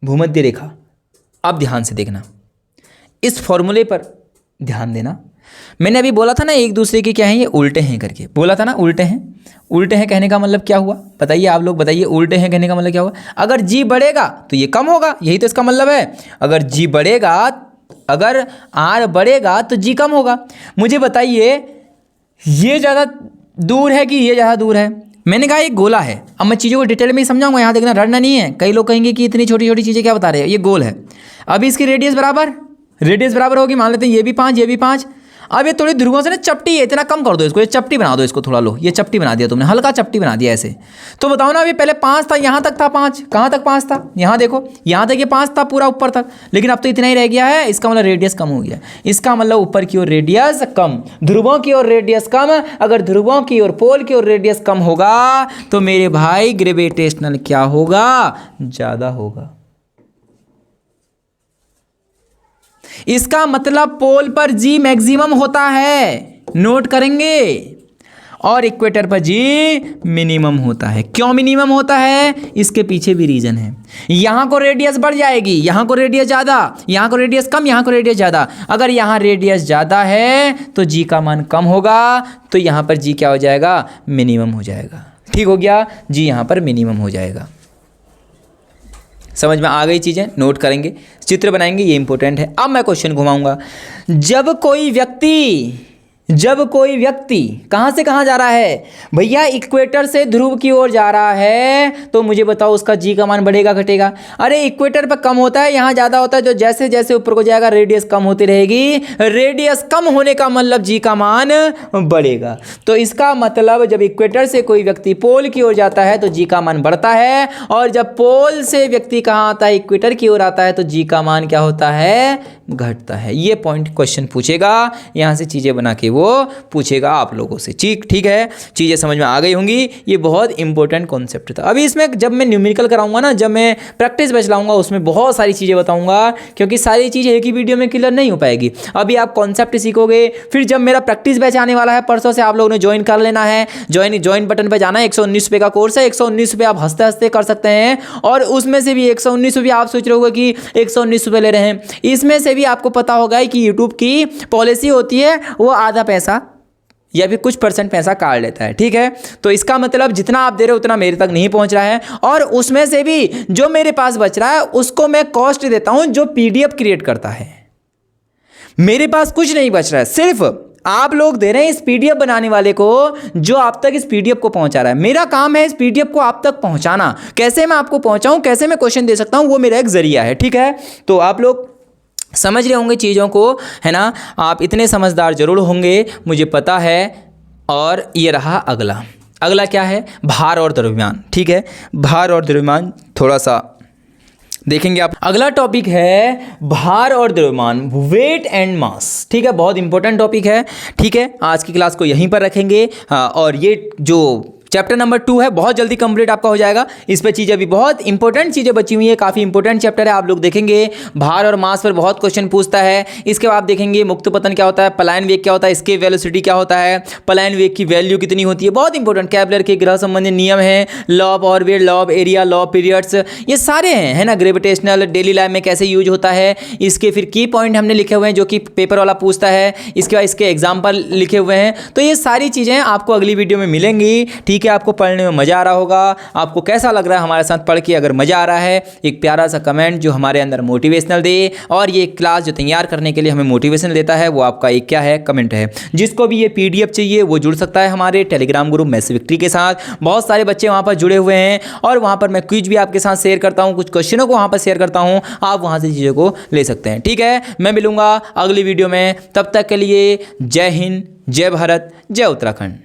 भूमध्य रेखा। अब ध्यान से देखना, इस फॉर्मूले पर ध्यान देना। मैंने अभी बोला था ना एक दूसरे के क्या है, ये उल्टे हैं करके बोला था ना, उल्टे हैं। उल्टे हैं कहने का मतलब क्या हुआ, बताइए आप लोग, बताइए उल्टे हैं कहने का मतलब क्या हुआ। अगर जी बढ़ेगा तो ये कम होगा, यही तो इसका मतलब है। अगर जी बढ़ेगा, अगर आर बढ़ेगा तो जी कम होगा। मुझे बताइए ये ज़्यादा दूर है कि ये ज़्यादा दूर है। मैंने कहा ये गोला है। अब मैं चीज़ों को डिटेल में ही समझाऊंगा, यहाँ देखना, रटना नहीं है। कई लोग कहेंगे कि इतनी छोटी छोटी चीज़ें क्या बता रहे हैं। ये गोल है, अभी इसकी रेडियस बराबर होगी, मान लेते हैं ये भी 5 ये भी 5। अब ये थोड़ी ध्रुवों से ना चपटी है, इतना कम कर दो इसको, ये चपटी बना दो इसको थोड़ा, लो ये चपटी बना दिया तुमने, हल्का चपटी बना दिया ऐसे। तो बताओ ना, अभी पहले 5 था, यहाँ तक था 5, कहाँ तक 5 था, यहाँ देखो, यहाँ तक ये 5 था पूरा ऊपर तक, लेकिन अब तो इतना ही रह गया है। इसका मतलब रेडियस कम हो गया, इसका मतलब ऊपर की ओर रेडियस कम, ध्रुवों की ओर रेडियस कम। अगर ध्रुवों की ओर, पोल की ओर रेडियस कम होगा तो मेरे भाई ग्रेविटेशनल क्या होगा, ज़्यादा होगा। इसका मतलब पोल पर जी मैक्सिमम होता है, नोट करेंगे, और इक्वेटर पर जी मिनिमम होता है। क्यों मिनिमम होता है, इसके पीछे भी रीजन है। यहां को रेडियस बढ़ जाएगी, यहां को रेडियस ज़्यादा, यहां को रेडियस कम, यहां को रेडियस ज़्यादा। अगर यहां रेडियस ज़्यादा है तो जी का मान कम होगा, तो यहां पर जी क्या हो जाएगा, मिनिमम हो जाएगा। ठीक हो गया, जी यहां पर मिनिमम हो जाएगा। समझ में आ गई चीज़ें, नोट करेंगे, चित्र बनाएंगे, ये इंपॉर्टेंट है। अब मैं क्वेश्चन घुमाऊंगा। जब कोई व्यक्ति कहाँ से कहाँ जा रहा है भैया, इक्वेटर से ध्रुव की ओर जा रहा है, तो मुझे बताओ उसका जी का मान बढ़ेगा घटेगा। अरे इक्वेटर पर कम होता है, यहाँ ज़्यादा होता है, जो जैसे जैसे ऊपर को जाएगा रेडियस कम होती रहेगी। रेडियस कम होने का मतलब जी का मान बढ़ेगा। तो इसका मतलब जब इक्वेटर से कोई व्यक्ति पोल की ओर जाता है तो जी का मान बढ़ता है, और जब पोल से व्यक्ति कहाँ आता है, इक्वेटर की ओर आता है, तो जी का मान क्या होता है, घटता है। ये पॉइंट क्वेश्चन पूछेगा, यहाँ से चीज़ें बना के वो पूछेगा आप लोगों से। ठीक है, चीज़ें समझ में आ गई होंगी। ये बहुत इंपॉर्टेंट कॉन्सेप्ट था। अभी इसमें जब मैं न्यूमेरिकल कराऊंगा ना, जब मैं प्रैक्टिस बैच लाऊंगा, उसमें बहुत सारी चीज़ें बताऊंगा, क्योंकि सारी चीज़ें एक ही वीडियो में क्लियर नहीं हो पाएगी। अभी आप कॉन्सेप्ट सीखोगे, फिर जब मेरा प्रैक्टिस बैच आने वाला है, परसों से आप लोगों ने ज्वाइन कर लेना है। ज्वाइन बटन पर जाना है, 119 रुपये का कोर्स है, 119 रुपये आप हंसते हंसते कर सकते हैं। और उसमें से भी 119 रुपये आप सोच रहे होगे कि 119 रुपये ले रहे हैं, इसमें से भी आपको पता होगा कि यूट्यूब की पॉलिसी होती है, वो आधा पैसा या फिर कुछ % पैसा काट लेता है। ठीक है, तो इसका मतलब जितना आप दे रहे हो उतना मेरे तक नहीं पहुंच रहा है, और उसमें से भी जो मेरे पास बच रहा है उसको मैं कॉस्ट देता हूं जो PDF क्रिएट करता है। मेरे पास कुछ नहीं बच रहा है, सिर्फ आप लोग दे रहे हैं इस PDF बनाने वाले को, जो आप तक इस PDF को पहुंचा रहा है। मेरा काम है इस PDF को आप तक पहुंचाना। कैसे मैं आपको पहुंचाऊं, कैसे मैं क्वेश्चन दे सकता हूं, वो मेरा एक जरिया है। ठीक है, तो आप लोग समझ रहे होंगे चीज़ों को, है ना। आप इतने समझदार जरूर होंगे, मुझे पता है। और ये रहा अगला क्या है, भार और द्रव्यमान। ठीक है, भार और द्रव्यमान थोड़ा सा देखेंगे आप। अगला टॉपिक है भार और द्रव्यमान, वेट एंड मास। ठीक है, बहुत इंपॉर्टेंट टॉपिक है। ठीक है, आज की क्लास को यहीं पर रखेंगे। और ये जो चैप्टर नंबर 2 है, बहुत जल्दी कंप्लीट आपका हो जाएगा। इस पर चीज़ें भी बहुत इंपॉर्टेंट चीज़ें बची हुई है, काफ़ी इंपॉर्टेंट चैप्टर है। आप लोग देखेंगे भार और मास पर बहुत क्वेश्चन पूछता है। इसके बाद देखेंगे मुक्त पतन क्या होता है, पलायन वेग क्या होता है, इसके वेलोसिटी क्या होता है, पलायन वेग की वैल्यू कितनी होती है, बहुत इंपॉर्टेंट। कैपलर के ग्रह संबंधी नियम है, law of orbit, law of area, law of periods, ये सारे हैं, है ना। ग्रेविटेशनल डेली लाइफ में कैसे यूज होता है, इसके फिर की पॉइंट हमने लिखे हुए हैं जो कि पेपर वाला पूछता है। इसके बाद इसके एग्जाम्पल लिखे हुए हैं। तो ये सारी चीज़ें आपको अगली वीडियो में मिलेंगी। ठीक है, आपको पढ़ने में मज़ा आ रहा होगा। आपको कैसा लग रहा है हमारे साथ पढ़ के, अगर मज़ा आ रहा है एक प्यारा सा कमेंट जो हमारे अंदर मोटिवेशनल दे, और ये क्लास जो तैयार करने के लिए हमें मोटिवेशन देता है, वो आपका एक क्या है, कमेंट है। जिसको भी ये PDF चाहिए वो जुड़ सकता है हमारे टेलीग्राम ग्रुप मैसिव विक्ट्री के साथ। बहुत सारे बच्चे वहाँ पर जुड़े हुए हैं, और वहाँ पर मैं क्विज भी आपके साथ शेयर करता हूँ, कुछ क्वेश्चनों को वहाँ पर शेयर करता हूँ, आप वहाँ से चीज़ों को ले सकते हैं। ठीक है, मैं मिलूँगा अगली वीडियो में, तब तक के लिए जय हिंद, जय भारत, जय उत्तराखंड।